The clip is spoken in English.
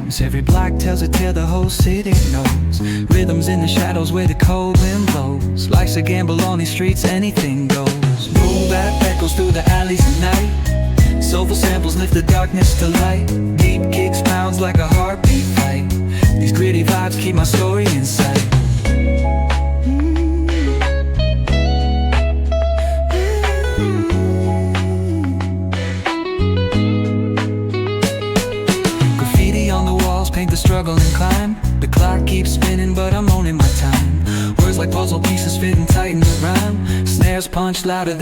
bones. Every block tells a tale the whole city knows. Rhythms in the shadows where the cold wind blows. Life's a gamble on these streets, anything goes. Boom bap echoes through the alleys at night. Soulful samples lift the darkness to light. Deep kicks pounds like a heartbeat fight. These gritty vibes keep my story in sight. Paint the struggle and climb. The clock keeps spinning but I'm owning my time. Words like puzzle pieces fitting tight in the rhyme. Snares punch louder